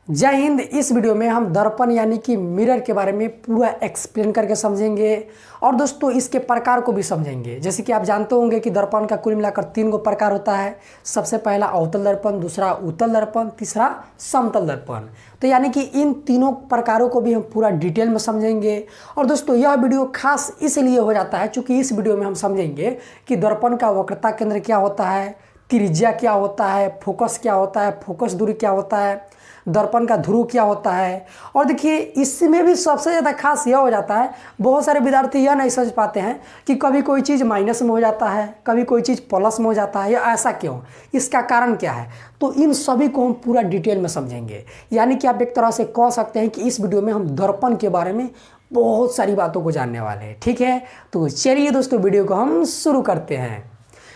जय हिंद। इस वीडियो में हम दर्पण यानी कि मिरर के बारे में पूरा एक्सप्लेन करके समझेंगे और दोस्तों इसके प्रकार को भी समझेंगे। जैसे कि आप जानते होंगे कि दर्पण का कुल मिलाकर 3 गो प्रकार होता है। सबसे पहला अवतल दर्पण, दूसरा उत्तल दर्पण, तीसरा समतल दर्पण। तो यानी कि इन तीनों प्रकारों को भी हम पूरा डिटेल में समझेंगे। और दोस्तों यह वीडियो खास इसलिए हो जाता है क्योंकि इस वीडियो में हम समझेंगे कि दर्पण का वक्रता केंद्र क्या होता है, त्रिज्या क्या होता है, फोकस क्या होता है, फोकस दूरी क्या होता है, दर्पण का ध्रुव क्या होता है। और देखिए इसमें भी सबसे ज़्यादा खास यह हो जाता है, बहुत सारे विद्यार्थी यह नहीं समझ पाते हैं कि कभी कोई चीज़ माइनस में हो जाता है, कभी कोई चीज़ प्लस में हो जाता है, या ऐसा क्यों, इसका कारण क्या है। तो इन सभी को हम पूरा डिटेल में समझेंगे। यानी कि आप एक तरह से कह सकते हैं कि इस वीडियो में हम दर्पण के बारे में बहुत सारी बातों को जानने वाले हैं। ठीक है, तो चलिए दोस्तों वीडियो को हम शुरू करते हैं।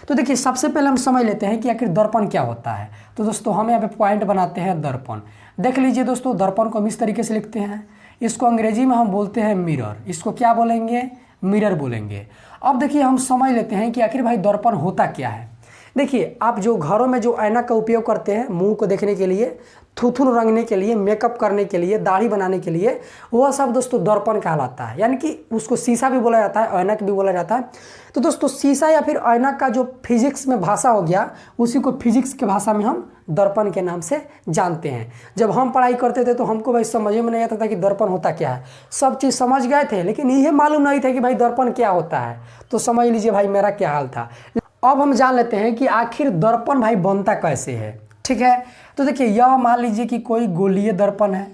तो देखिए सबसे पहले हम समझ लेते हैं कि आखिर दर्पण क्या होता है। तो दोस्तों हम यहाँ पे पॉइंट बनाते हैं दर्पण। देख लीजिए दोस्तों, दर्पण को हम इस तरीके से लिखते हैं। इसको अंग्रेजी में हम बोलते हैं मिरर। इसको क्या बोलेंगे? मिरर बोलेंगे। अब देखिए हम समझ लेते हैं कि आखिर भाई दर्पण होता क्या है। देखिए आप जो घरों में जो ऐनक का उपयोग करते हैं मुंह को देखने के लिए, थूथुन रंगने के लिए, मेकअप करने के लिए, दाढ़ी बनाने के लिए, वह सब दोस्तों दर्पण कहलाता है। यानी कि उसको शीशा भी बोला जाता है, ऐनक भी बोला जाता है। तो दोस्तों शीशा या फिर ऐनक का जो फिजिक्स में भाषा हो गया, उसी को फिजिक्स की भाषा में हम दर्पण के नाम से जानते हैं। जब हम पढ़ाई करते थे तो हमको भाई समझ में नहीं आता था कि दर्पण होता क्या है। सब चीज़ समझ गए थे लेकिन ये मालूम नहीं था कि भाई दर्पण क्या होता है। तो समझ लीजिए भाई मेरा क्या हाल था। अब हम जान लेते हैं कि आखिर दर्पण भाई बनता कैसे है। ठीक है, तो देखिए यह मान लीजिए कि कोई गोलीय दर्पण है।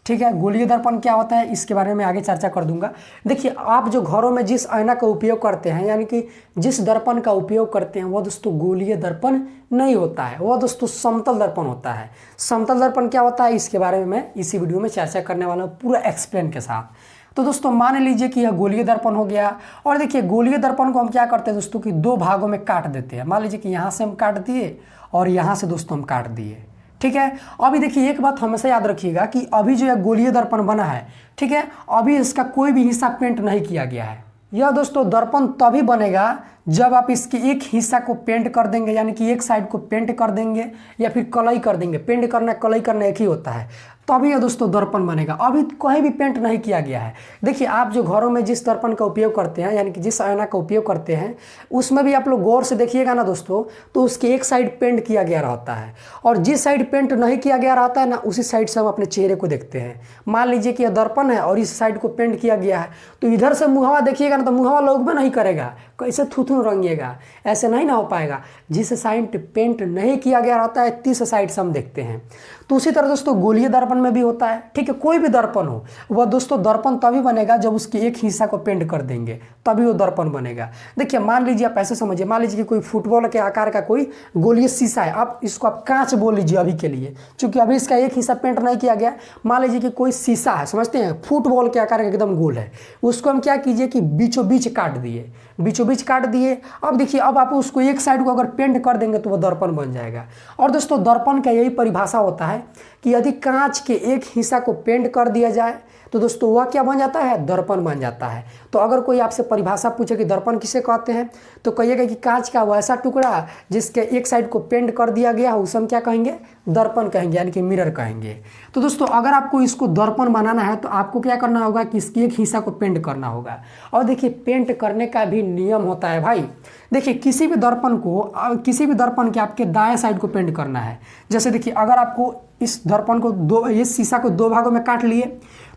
ठीक है, गोलीय दर्पण क्या होता है इसके बारे में आगे चर्चा कर दूंगा। देखिए आप जो घरों में जिस ऐनक का उपयोग करते हैं, यानी कि जिस दर्पण का उपयोग करते हैं, वह दोस्तों गोलीय दर्पण नहीं होता है, वह दोस्तों समतल दर्पण होता है। समतल दर्पण क्या होता है इसके बारे में मैं इसी वीडियो में चर्चा करने वाला हूँ पूरा एक्सप्लेन के साथ। तो दोस्तों मान लीजिए कि यह गोलीय दर्पण हो गया। और देखिए गोलीय दर्पण को हम क्या करते हैं दोस्तों कि 2 भागों में काट देते हैं। मान लीजिए कि यहाँ से हम काट दिए और यहाँ से दोस्तों हम काट दिए। ठीक है, अभी देखिए एक बात हमेशा याद रखिएगा कि अभी जो यह गोलीय दर्पण बना है, ठीक है, अभी इसका कोई भी हिस्सा पेंट नहीं किया गया है। यह दोस्तों दर्पण तभी बनेगा जब आप इसके एक हिस्सा को पेंट कर देंगे, यानी कि एक साइड को पेंट कर देंगे या फिर कलई कर देंगे। पेंट करना कलई करना एक ही होता है, तभी यह दोस्तों दर्पण बनेगा। अभी कहीं भी पेंट नहीं किया गया है। देखिए आप जो घरों में जिस दर्पण का उपयोग करते हैं, यानी कि जिस ऐनक का उपयोग करते हैं, उसमें भी आप लोग गौर से देखिएगा ना दोस्तों, तो उसके एक साइड पेंट किया गया रहता है और जिस साइड पेंट नहीं किया गया रहता है ना, उसी साइड से हम अपने चेहरे को देखते हैं। मान लीजिए कि यह दर्पण है और इस साइड को पेंट किया गया है, तो इधर से मुहावा देखिएगा ना, तो मुहावा लोग में नहीं करेगा, कैसे थूथू रंगिएगा, ऐसे नहीं ना हो पाएगा। जिस साइड पेंट नहीं किया गया रहता है तीस साइड से हम देखते हैं। तो उसी तरह दोस्तों गोलीय दर्पण में भी होता है। ठीक है, कोई भी दर्पण हो वह दोस्तों दर्पण तभी बनेगा जब उसके एक हिस्सा को पेंट कर देंगे, तभी वो दर्पण बनेगा। देखिए मान लीजिए आप ऐसे समझिए, मान लीजिए कि कोई फुटबॉल के आकार का कोई गोलीय शीशा है। आप इसको आप कांच बोल लीजिए अभी के लिए, क्योंकि अभी इसका एक हिस्सा पेंट नहीं किया गया। मान लीजिए कि कोई शीशा है, समझते हैं, फुटबॉल के आकार का एकदम गोल है, उसको हम क्या कीजिए कि बीचों बीच काट दिए, बीचों बीच काट दिए। अब देखिए अब आप उसको एक साइड को अगर पेंट कर देंगे तो वह दर्पण बन जाएगा। और दोस्तों दर्पण का यही परिभाषा होता है कि यदि कांच के एक हिस्सा को पेंट कर दिया जाए तो दोस्तों वह क्या बन जाता है? दर्पण बन जाता है। तो अगर कोई आपसे परिभाषा पूछे कि दर्पण किसे कहते हैं, तो कहिएगा कि कांच का वैसा टुकड़ा जिसके एक साइड को पेंट कर दिया गया है, उसे हम क्या कहेंगे? दर्पण कहेंगे, यानी कि मिरर कहेंगे। तो दोस्तों अगर आपको इसको दर्पण बनाना है तो आपको क्या करना होगा कि इसकी एक हिस्सा को पेंट करना होगा। और देखिए पेंट करने का भी नियम होता है भाई। देखिए किसी भी दर्पण के आपके दाएं साइड को पेंट करना है। जैसे देखिए अगर आपको इस दर्पण को इस शीशा को 2 भागों में काट लिए,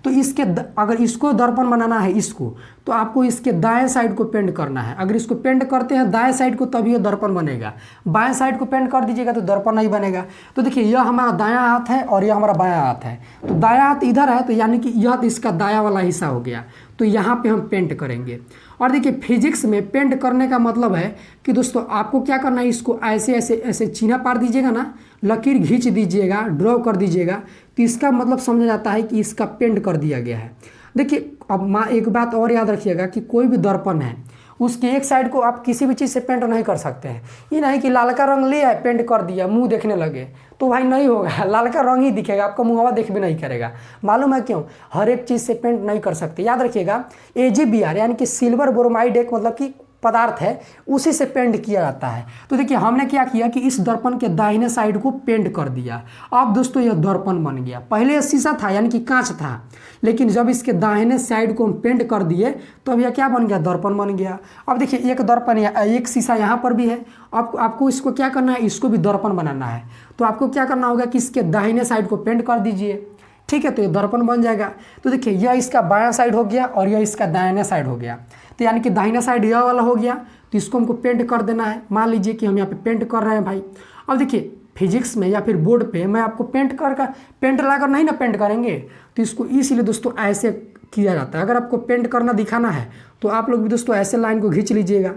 तो अगर इसको दर्पण बनाना है इसको, तो आपको इसके दाएं साइड को पेंट करना है। अगर इसको पेंट करते हैं दाएं साइड को तभी ये दर्पण बनेगा। बाएं साइड को पेंट कर दीजिएगा तो दर्पण नहीं बनेगा। तो देखिए यह हमारा दायां हाथ है और यह हमारा बायां हाथ है। तो दायां हाथ इधर है, तो यानी कि यह इसका दायां वाला हिस्सा हो गया। तो यहाँ पे हम पेंट करेंगे। और देखिए फिजिक्स में पेंट करने का मतलब है कि दोस्तों आपको क्या करना है, इसको ऐसे ऐसे ऐसे चिन्ह पार दीजिएगा ना, लकीर खींच दीजिएगा, ड्रॉ कर दीजिएगा, तो इसका मतलब समझा जाता है कि इसका पेंट कर दिया गया है। देखिए अब एक बात और याद रखिएगा कि कोई भी दर्पण है उसकी एक साइड को आप किसी भी चीज़ से पेंट नहीं कर सकते हैं। ये नहीं कि लाल का रंग लिया है पेंट कर दिया, मुंह देखने लगे, तो भाई नहीं होगा, लाल का रंग ही दिखेगा, आपका मुहावा देख भी नहीं करेगा। मालूम है क्यों? हर एक चीज़ से पेंट नहीं कर सकते। याद रखिएगा AgBr यानी कि सिल्वर ब्रोमाइड एक मतलब कि पदार्थ है उसी से पेंट किया जाता है। तो देखिए हमने क्या किया कि इस दर्पण के दाहिने साइड को पेंट कर दिया। अब दोस्तों यह दर्पण बन गया। पहले यह शीशा था यानी कि कांच था, लेकिन जब इसके दाहिने साइड को हम पेंट कर दिए तो अब यह क्या बन गया, दर्पण बन गया। अब देखिए एक दर्पण एक शीशा यहाँ पर भी है। आपको इसको क्या करना है, इसको भी दर्पण बनाना है। तो आपको क्या करना होगा कि इसके दाहिने साइड को पेंट कर दीजिए, ठीक है, तो ये दर्पण बन जाएगा। तो देखिए यह इसका बायां साइड हो गया और यह इसका दाहिना साइड हो गया। तो यानी कि दाहिना साइड यह वाला हो गया, तो इसको हमको पेंट कर देना है। मान लीजिए कि हम यहाँ पे पेंट कर रहे हैं भाई। अब देखिए फिजिक्स में या फिर बोर्ड पे मैं आपको पेंट लाकर नहीं ना पेंट करेंगे, तो इसको इसीलिए दोस्तों ऐसे किया जाता है। अगर आपको पेंट करना दिखाना है तो आप लोग भी दोस्तों ऐसे लाइन को खींच लीजिएगा,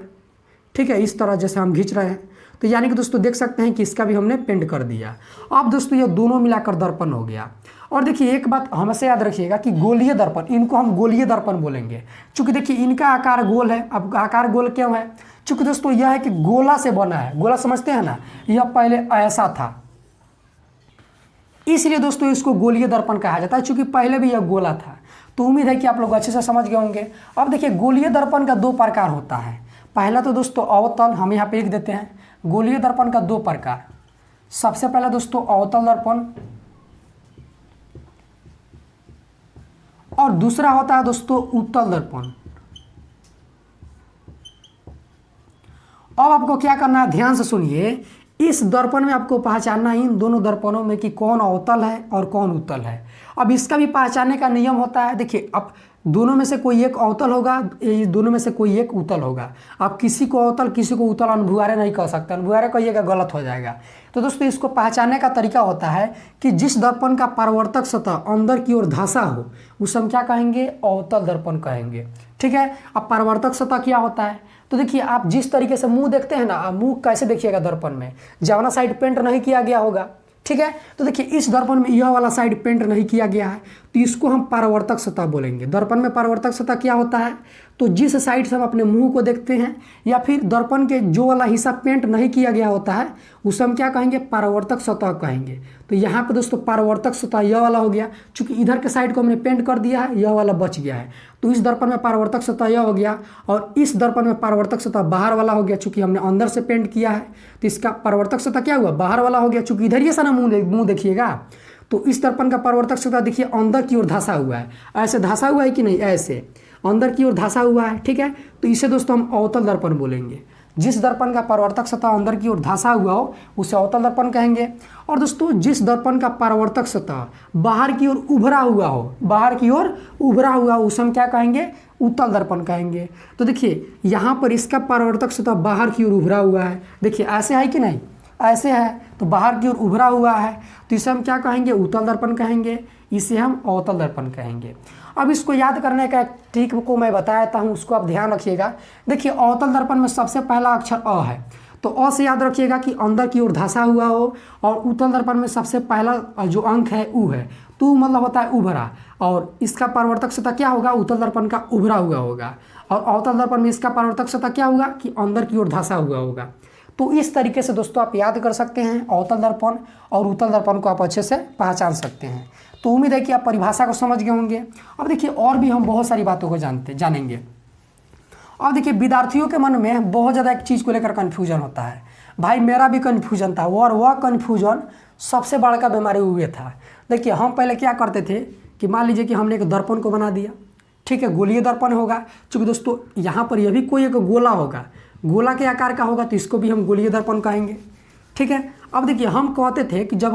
ठीक है, इस तरह जैसे हम खींच रहे हैं। तो यानी कि दोस्तों देख सकते हैं कि इसका भी हमने पेंट कर दिया। अब दोस्तों ये दोनों मिलाकर दर्पण हो गया। और देखिए एक बात हमेशा याद रखिएगा कि गोलीय दर्पण, इनको हम गोलीय दर्पण बोलेंगे, क्योंकि देखिए इनका आकार गोल है। अब आकार गोल क्यों है, क्योंकि दोस्तों यह है कि गोला से बना है। गोला समझते हैं ना, यह पहले ऐसा था, इसलिए दोस्तों इसको गोलीय दर्पण कहा जाता है, क्योंकि पहले भी यह गोला था। तो उम्मीद है कि आप लोग अच्छे से समझ गए होंगे। अब देखिए गोलीय दर्पण का दो प्रकार होता है। पहला तो दोस्तों अवतल, हम यहाँ पे लिख देते हैं। गोलीय दर्पण का दो प्रकार, सबसे पहला दोस्तों अवतल दर्पण और दूसरा होता है दोस्तों उत्तल दर्पण। अब आपको क्या करना है, ध्यान से सुनिए। इस दर्पण में आपको पहचानना है इन दोनों दर्पणों में कि कौन अवतल है और कौन उत्तल है। अब इसका भी पहचानने का नियम होता है। देखिए अब दोनों में से कोई एक अवतल होगा, दोनों में से कोई एक उत्तल होगा। आप किसी को अवतल किसी को उत्तल अनुभुआरे नहीं कह सकते, अनुभुआरे कहिएगा गलत हो जाएगा। तो दोस्तों इसको पहचानने का तरीका होता है कि जिस दर्पण का परावर्तक सतह अंदर की ओर धंसा हो उसे हम क्या कहेंगे, अवतल दर्पण कहेंगे, ठीक है। अब परावर्तक सतह क्या होता है, तो देखिए आप जिस तरीके से मुंह देखते हैं ना, मुंह कैसे देखिएगा दर्पण में, जवाना साइड पेंट नहीं किया गया होगा, ठीक है। तो देखिए इस दर्पण में यह वाला साइड पेंट नहीं किया गया है, तो इसको हम परावर्तक सतह बोलेंगे। दर्पण में परावर्तक सतह क्या होता है, तो जिस साइड से हम अपने मुंह को देखते हैं या फिर दर्पण के जो वाला हिस्सा पेंट नहीं किया गया होता है उसे हम क्या कहेंगे, परावर्तक सतह कहेंगे। तो यहाँ पे दोस्तों परावर्तक सतह यह वाला हो गया, चूंकि इधर के साइड को हमने पेंट कर दिया है, यह वाला बच गया है। तो इस दर्पण में परावर्तक सतह यह हो गया और इस दर्पण में परावर्तक सतह बाहर वाला हो गया, चूंकि हमने अंदर से पेंट किया है। तो इसका परावर्तक सतह क्या हुआ, बाहर वाला हो गया, चूंकि इधर ये सारा मुंह देखिएगा। तो इस दर्पण का परावर्तक सतह देखिए अंदर की ओर धंसा हुआ है, ऐसे धंसा हुआ है कि नहीं, ऐसे अंदर की ओर धंसा हुआ है, ठीक है। तो इसे दोस्तों हम अवतल दर्पण बोलेंगे। जिस दर्पण का परावर्तक सतह अंदर की ओर धंसा हुआ हो उसे अवतल दर्पण कहेंगे। और दोस्तों जिस दर्पण का परावर्तक सतह बाहर की ओर उभरा हुआ हो, बाहर की ओर उभरा हुआ उसे हम क्या कहेंगे, उत्तल दर्पण कहेंगे। तो देखिए यहाँ पर इसका परावर्तक सतह बाहर की ओर उभरा हुआ है, देखिए ऐसे है कि नहीं, ऐसे है, तो बाहर की ओर उभरा हुआ है, तो इसे हम क्या कहेंगे, उत्तल दर्पण कहेंगे, इसे हम अवतल दर्पण कहेंगे। अब इसको याद करने का एक ट्रिक को मैं बताता हूँ, उसको आप ध्यान रखिएगा। देखिए अवतल दर्पण में सबसे पहला अक्षर अ है, तो अ से याद रखिएगा कि अंदर की ओर धंसा हुआ हो। और उत्तल दर्पण में सबसे पहला जो अंक है उ है, तो मतलब होता है उभरा, और इसका परावर्तक सतह क्या होगा, उत्तल दर्पण का उभरा हुआ होगा। और अवतल दर्पण में इसका परावर्तक सतह क्या होगा कि अंदर की ओर धंसा हुआ होगा। तो इस तरीके से दोस्तों आप याद कर सकते हैं, अवतल दर्पण और उत्तल दर्पण को आप अच्छे से पहचान सकते हैं। तो उम्मीद है कि आप परिभाषा को समझ गए होंगे। अब देखिए और भी हम बहुत सारी बातों को जानेंगे। अब देखिए विद्यार्थियों के मन में बहुत ज़्यादा एक चीज़ को लेकर कन्फ्यूजन होता है। भाई मेरा भी कन्फ्यूजन था, और वह कन्फ्यूजन सबसे बड़ा बीमारी हुए था। देखिए हम पहले क्या करते थे कि मान लीजिए कि हमने एक दर्पण को बना दिया, ठीक है, गोलीय दर्पण होगा, क्योंकि दोस्तों यहाँ पर यह भी कोई एक गोला होगा, गोला के आकार का होगा, तो इसको भी हम गोलीय दर्पण कहेंगे, ठीक है। अब देखिए हम कहते थे कि जब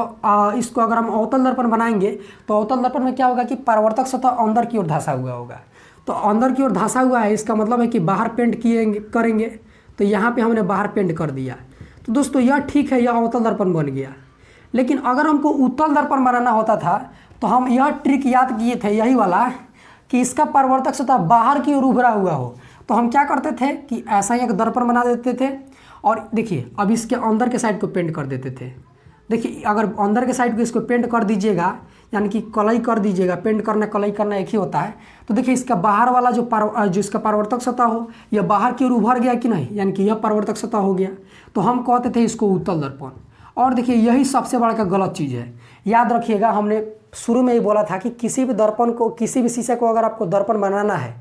इसको अगर हम अवतल दर्पण बनाएंगे तो अवतल दर्पण में क्या होगा कि परावर्तक सतह अंदर की ओर धंसा हुआ होगा। तो अंदर की ओर धंसा हुआ है, इसका मतलब है कि बाहर पेंट करेंगे। तो यहाँ पे हमने बाहर पेंट कर दिया, तो दोस्तों यह ठीक है, यह अवतल दर्पण बन गया। लेकिन अगर हमको उत्तल दर्पण बनाना होता था तो हम यह ट्रिक याद किए थे, यही वाला, कि इसका परावर्तक सतह बाहर की ओर उभरा हुआ हो। तो हम क्या करते थे कि ऐसा ही एक दर्पण बना देते थे, और देखिए अब इसके अंदर के साइड को पेंट कर देते थे। देखिए अगर अंदर के साइड को इसको पेंट कर दीजिएगा, यानी कि कलई कर दीजिएगा, पेंट करना कलई करना एक ही होता है। तो देखिए इसका बाहर वाला जो इसका परावर्तक सतह हो, यह बाहर की ओर उभर गया कि नहीं, यानी कि यह परावर्तक सतह हो गया। तो हम कहते थे इसको उत्तल दर्पण। और देखिए यही सबसे बड़ा गलत चीज़ है, याद रखिएगा, हमने शुरू में ही बोला था कि किसी भी दर्पण को, किसी भी शीशे को अगर आपको दर्पण बनाना है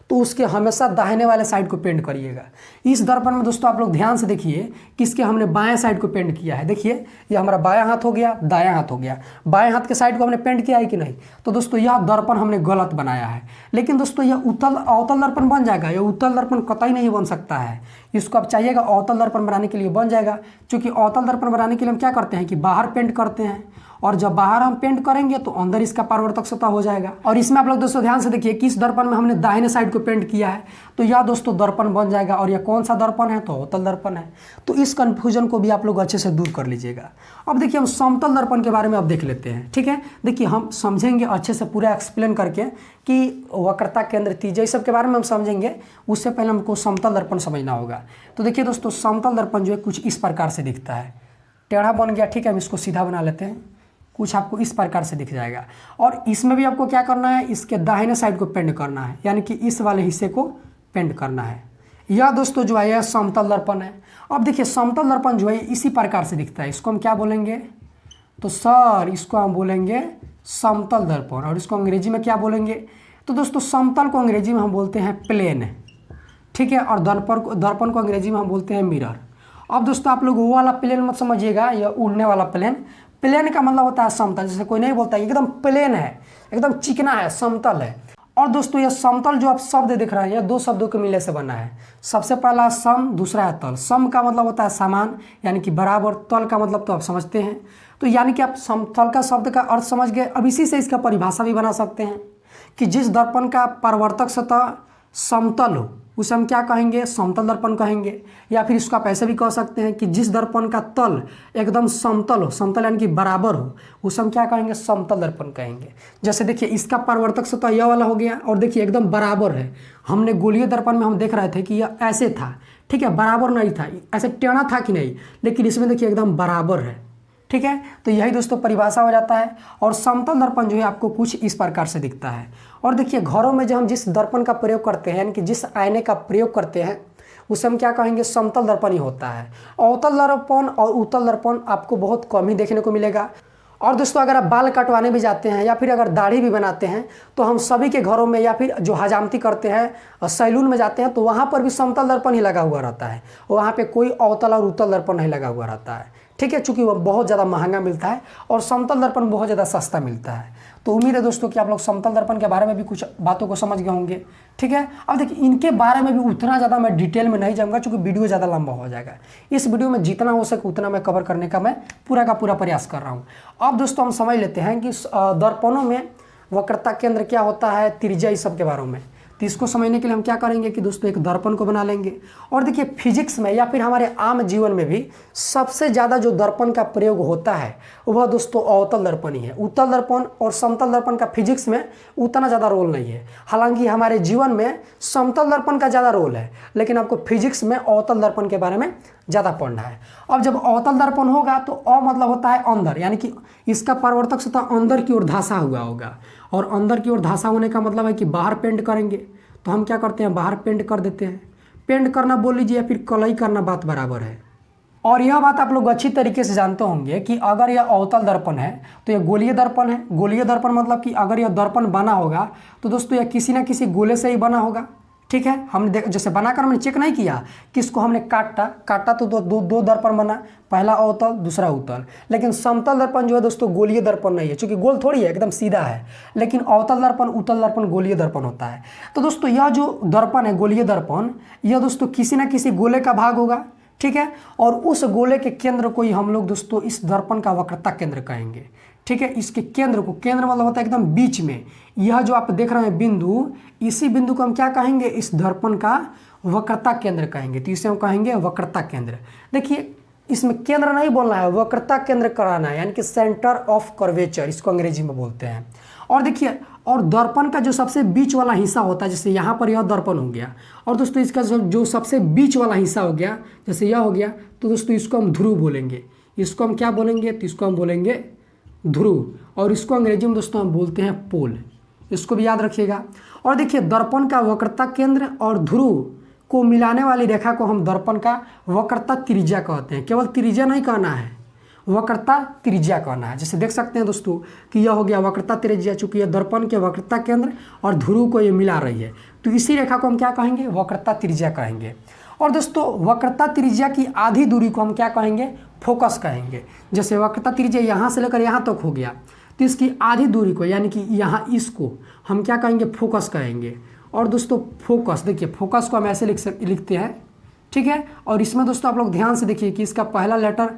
तो उसके हमेशा दाहिने वाले साइड को पेंट करिएगा। इस दर्पण में दोस्तों आप लोग ध्यान से देखिए कि इसके हमने बाएं साइड को पेंट किया है। देखिए ये हमारा बायां हाथ हो गया, दायां हाथ हो गया, बाएं हाथ के साइड को हमने पेंट किया है कि नहीं। तो दोस्तों यह दर्पण हमने गलत बनाया है। लेकिन दोस्तों यह अवतल दर्पण बन जाएगा, यह उत्तल दर्पण कतई नहीं बन सकता है। इसको आप चाहिएगा अवतल दर्पण बनाने के लिए बन जाएगा, क्योंकि अवतल दर्पण बनाने के लिए हम क्या करते हैं कि बाहर पेंट करते हैं, और जब बाहर हम पेंट करेंगे तो अंदर इसका परावर्तक सतह हो जाएगा। और इसमें आप लोग दोस्तों ध्यान से देखिए कि इस दर्पण में हमने दाहिने साइड को पेंट किया है, तो यह दोस्तों दर्पण बन जाएगा। और यह कौन सा दर्पण है, तो अवतल दर्पण है। तो इस कंफ्यूजन को भी आप लोग अच्छे से दूर कर लीजिएगा। अब देखिए हम समतल दर्पण के बारे में अब देख लेते हैं, ठीक है। देखिए हम समझेंगे अच्छे से पूरा एक्सप्लेन करके कि वक्रता, केंद्र, त्रिज्या, इस सब के बारे में हम समझेंगे। उससे पहले हमको समतल दर्पण समझना होगा। तो देखिए दोस्तों समतल दर्पण जो है कुछ इस प्रकार से दिखता है। टेढ़ा बन गया, ठीक है, हम इसको सीधा बना लेते हैं। कुछ आपको इस प्रकार से दिख जाएगा। और इसमें भी आपको क्या करना है, इसके दाहिने साइड को पेंट करना है, यानी कि इस वाले हिस्से को पेंट करना है। यह दोस्तों जो है यह समतल दर्पण है। अब देखिए समतल दर्पण जो है इसी प्रकार से दिखता है। इसको हम क्या बोलेंगे, तो सर इसको हम बोलेंगे समतल दर्पण। और इसको अंग्रेजी में क्या बोलेंगे, तो दोस्तों समतल को अंग्रेजी में हम बोलते हैं प्लेन, ठीक है। और दर्पण को अंग्रेजी में हम बोलते हैं मिरर। अब दोस्तों आप लोग वो वाला प्लेन मत समझिएगा, यह उड़ने वाला प्लेन। प्लेन का मतलब होता है समतल, जैसे कोई नहीं बोलता एकदम प्लेन है, एकदम चिकना है, समतल है। और दोस्तों यह समतल जो आप शब्द देख रहे हैं, यह दो शब्दों के मिलने से बना है। सबसे पहला सम, दूसरा है तल। सम का मतलब होता है समान, यानी कि बराबर। तल का मतलब तो आप समझते हैं। तो यानी कि आप समतल का शब्द का अर्थ समझ गए। अब इसी से इसका परिभाषा भी बना सकते हैं कि जिस दर्पण का परावर्तक सतह समतल हो उसे हम क्या कहेंगे, समतल दर्पण कहेंगे। या फिर इसको आप ऐसे भी कह सकते हैं कि जिस दर्पण का तल एकदम समतल हो, समतल यानी कि बराबर हो, उसे हम क्या कहेंगे, समतल दर्पण कहेंगे। जैसे देखिए इसका परावर्तक सतह यह वाला हो गया, और देखिए एकदम बराबर है। हमने गोलीय दर्पण में हम देख रहे थे कि यह ऐसे था, ठीक है, बराबर नहीं था, ऐसे टेढ़ा था कि नहीं, लेकिन इसमें देखिए एकदम बराबर है, ठीक है। तो यही दोस्तों परिभाषा हो जाता है। और समतल दर्पण जो है आपको कुछ इस प्रकार से दिखता है। और देखिए घरों में जो हम जिस दर्पण का प्रयोग करते हैं, यानी कि जिस आईने का प्रयोग करते हैं, उसे हम क्या कहेंगे, समतल दर्पण ही होता है। अवतल दर्पण और उत्तल दर्पण आपको बहुत कम ही देखने को मिलेगा। और दोस्तों अगर आप बाल कटवाने भी जाते हैं या फिर अगर दाढ़ी भी बनाते हैं, तो हम सभी के घरों में, या फिर जो हजामती करते हैं सैलून में जाते हैं, तो वहाँ पर भी समतल दर्पण ही लगा हुआ रहता है। वहाँ पे कोई अवतल और उत्तल दर्पण नहीं लगा हुआ रहता है, ठीक है, चूँकि वह बहुत ज़्यादा महंगा मिलता है और समतल दर्पण बहुत ज़्यादा सस्ता मिलता है। तो उम्मीद है दोस्तों कि आप लोग समतल दर्पण के बारे में भी कुछ बातों को समझ गए होंगे, ठीक है। अब देखिए इनके बारे में भी उतना ज़्यादा मैं डिटेल में नहीं जाऊँगा, क्योंकि वीडियो ज़्यादा लंबा हो जाएगा। इस वीडियो में जितना हो सके उतना मैं कवर करने का मैं पूरा का पूरा प्रयास कर रहा हूँ। अब दोस्तों हम समझ लेते हैं कि दर्पणों में वक्रता केंद्र क्या होता है, त्रिज्या, इस सब के बारे में। तो इसको समझने के लिए हम क्या करेंगे कि दोस्तों एक दर्पण को बना लेंगे। और देखिए फिजिक्स में या फिर हमारे आम जीवन में भी सबसे ज़्यादा जो दर्पण का प्रयोग होता है वह दोस्तों अवतल दर्पण ही है। उत्तल दर्पण और समतल दर्पण का फिजिक्स में उतना ज़्यादा रोल नहीं है। हालांकि हमारे जीवन में समतल दर्पण का ज़्यादा रोल है, लेकिन आपको फिजिक्स में अवतल दर्पण के बारे में ज़्यादा पढ़ना है। अब जब अवतल दर्पण होगा तो अ मतलब होता है अंदर, यानी कि इसका परावर्तक सतह अंदर की ओर धंसा हुआ होगा। और अंदर की ओर धंसा होने का मतलब है कि बाहर पेंट करेंगे, तो हम क्या करते हैं, बाहर पेंट कर देते हैं। पेंट करना बोल लीजिए या फिर कलई करना, बात बराबर है। और यह बात आप लोग अच्छी तरीके से जानते होंगे कि अगर यह अवतल दर्पण है तो यह गोलीय दर्पण है। गोलीय दर्पण मतलब कि अगर यह दर्पण बना होगा तो दोस्तों यह किसी न किसी गोले से ही बना होगा, ठीक है। हमने जैसे बनाकर हमने चेक नहीं किया कि इसको हमने काटा तो दो दर्पण बना, पहला अवतल दूसरा उत्तल। लेकिन समतल दर्पण जो है दोस्तों गोलीय दर्पण नहीं है, क्योंकि गोल थोड़ी है, एकदम सीधा है। लेकिन अवतल दर्पण, उत्तल दर्पण गोलीय दर्पण होता है। तो दोस्तों यह जो दर्पण है गोलीय दर्पण, यह दोस्तों किसी न किसी गोले का भाग होगा, ठीक है। और उस गोले के केंद्र को ही हम लोग दोस्तों इस दर्पण का वक्रता केंद्र कहेंगे, ठीक है। इसके केंद्र को, केंद्र मतलब होता है एकदम बीच में, यह जो आप देख रहे हैं बिंदु, इसी बिंदु को हम क्या कहेंगे, इस दर्पण का वक्रता केंद्र कहेंगे। तो इसे हम कहेंगे वक्रता केंद्र। देखिए इसमें केंद्र नहीं बोलना है, वक्रता केंद्र कराना है, यानी कि सेंटर ऑफ कर्वेचर, इसको अंग्रेजी में बोलते हैं। और देखिए और दर्पण का जो सबसे बीच वाला हिस्सा होता है, जैसे यहाँ पर यह दर्पण हो गया, और दोस्तों इसका जो सबसे बीच वाला हिस्सा हो गया, जैसे यह हो गया, तो दोस्तों इसको हम ध्रुव बोलेंगे। इसको हम क्या बोलेंगे, तो इसको हम बोलेंगे ध्रुव। और इसको अंग्रेजी में दोस्तों हम बोलते हैं पोल, इसको भी याद रखिएगा। और देखिए दर्पण का वक्रता केंद्र और ध्रुव को मिलाने वाली रेखा को हम दर्पण का वक्रता त्रिज्या कहते हैं। केवल त्रिज्या नहीं कहना है, वक्रता त्रिज्या कहना है। जैसे देख सकते हैं दोस्तों कि यह हो गया वक्रता त्रिज्या, चूंकि यह दर्पण के वक्रता केंद्र और ध्रुव को ये मिला रही है, तो इसी रेखा को हम क्या कहेंगे, वक्रता त्रिज्या कहेंगे। और दोस्तों वक्रता त्रिज्या की आधी दूरी को हम क्या कहेंगे, फोकस कहेंगे। जैसे वक्रता त्रिज्या यहाँ से लेकर यहाँ तक हो गया, तो इसकी आधी दूरी को यानी कि यहाँ इसको हम क्या कहेंगे, फोकस कहेंगे। और दोस्तों फोकस, देखिए फोकस को हम ऐसे लिखते हैं, ठीक है। और इसमें दोस्तों आप लोग ध्यान से देखिए कि इसका पहला लेटर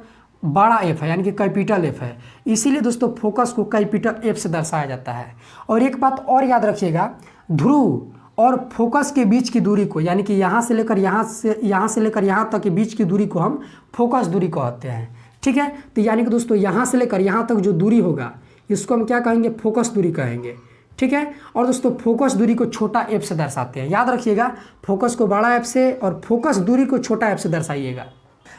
बड़ा एफ है, यानी कि कैपिटल एफ है, इसीलिए दोस्तों फोकस को कैपिटल एफ से दर्शाया जाता है। और एक बात और याद रखिएगा, ध्रुव और फोकस के बीच की दूरी को, यानी कि यहाँ से लेकर यहाँ से लेकर यहाँ तक के बीच की दूरी को हम फोकस दूरी कहते हैं, ठीक है। तो यानी कि दोस्तों यहाँ से लेकर यहाँ तक जो दूरी होगा इसको हम क्या कहेंगे, फोकस दूरी कहेंगे, ठीक है। और दोस्तों फोकस दूरी को छोटा एफ से दर्शाते हैं, याद रखिएगा, फोकस को बड़ा एफ से और फोकस दूरी को छोटा एफ से दर्शाइएगा।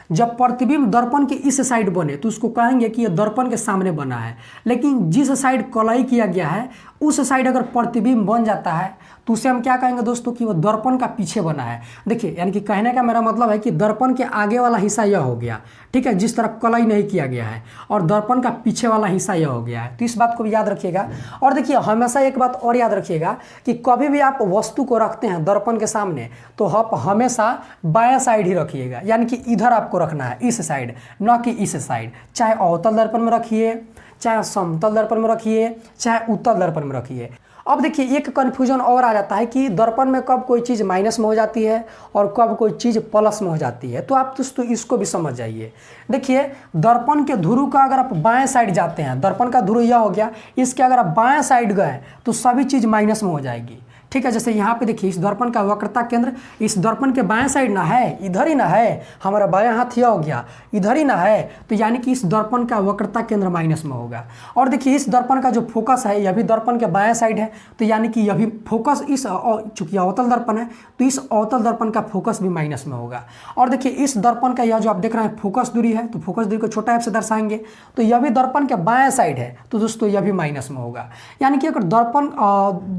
जब प्रतिबिंब दर्पण के इस साइड बने तो उसको कहेंगे कि यह दर्पण के सामने बना है, लेकिन जिस साइड कलाई किया गया है उस साइड अगर प्रतिबिंब बन जाता है तो उसे हम क्या कहेंगे दोस्तों कि वह दर्पण का पीछे बना है। देखिए यानी कि कहने का मेरा मतलब है कि दर्पण के आगे वाला हिस्सा यह हो गया, ठीक है, जिस तरफ कलाई नहीं किया गया है, और दर्पण का पीछे वाला हिस्सा यह हो गया है। तो इस बात को भी याद रखिएगा। और देखिए हमेशा एक बात और याद रखिएगा कि कभी भी आप वस्तु को रखते हैं दर्पण के सामने तो आप हमेशा बायां साइड ही रखिएगा, यानी कि इधर आपको रखना है, इस साइड, न कि इस साइड। चाहे अवतल दर्पण में रखिए, चाहे समतल दर्पण में रखिए, चाहे उत्तल दर्पण में रखिए। अब देखिए एक कन्फ्यूजन और आ जाता है कि दर्पण में कब कोई चीज़ माइनस में हो जाती है और कब कोई चीज़ प्लस में हो जाती है, तो आप दोस्तों इसको भी समझ जाइए। देखिए दर्पण के ध्रुव का अगर आप बाएं साइड जाते हैं, दर्पण का ध्रुव यह हो गया, इसके अगर आप बाएं साइड गए तो सभी चीज़ माइनस में हो जाएगी, ठीक है। जैसे यहाँ पे देखिए इस दर्पण का वक्रता केंद्र इस दर्पण के बाएं साइड ना है, इधर ही ना है, हमारा बायां हाथ यह हो गया, इधर ही ना है, तो यानी कि इस दर्पण का वक्रता केंद्र माइनस में होगा। और देखिए इस दर्पण का जो फोकस है यह भी दर्पण के बाएं साइड है, तो यानी कि यह भी फोकस इस, चूंकि अवतल दर्पण है तो इस अवतल दर्पण का फोकस भी माइनस में होगा। और देखिए इस दर्पण का यह जो आप देख रहे हैं फोकस दूरी है, तो फोकस दूरी को छोटा एफ से दर्शाएंगे, तो यह भी दर्पण के बाएं साइड है, तो दोस्तों यह भी माइनस में होगा। यानी कि अगर दर्पण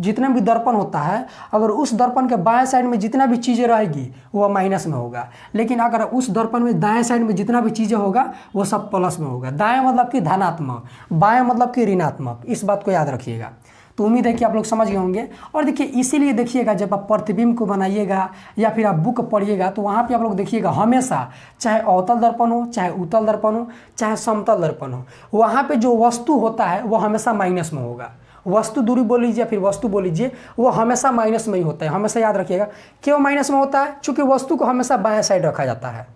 जितने भी दर्पण होता है, अगर उस दर्पण के बाएं साइड में जितना भी चीज़ें रहेगी वह माइनस में होगा, लेकिन अगर उस दर्पण में दाएं साइड में जितना भी चीज़ें होगा वो सब प्लस में होगा। दाएं मतलब कि धनात्मक, बाएं मतलब कि ऋणात्मक, इस बात को याद रखिएगा। तो उम्मीद है कि आप लोग समझ गए होंगे। और देखिए इसीलिए देखिएगा जब आप प्रतिबिंब को बनाइएगा या फिर आप बुक पढ़िएगा तो वहाँ पे आप लोग देखिएगा हमेशा, चाहे अवतल दर्पण हो, चाहे उत्तल दर्पण हो, चाहे समतल दर्पण हो, वहाँ पे जो वस्तु होता है वो हमेशा माइनस में होगा। वस्तु दूरी बोल लीजिए फिर वस्तु बोल लीजिए, वो हमेशा माइनस में ही होता है, हमेशा याद रखिएगा। क्यों माइनस में होता है? चूँकि वस्तु को हमेशा बाएं साइड रखा जाता है।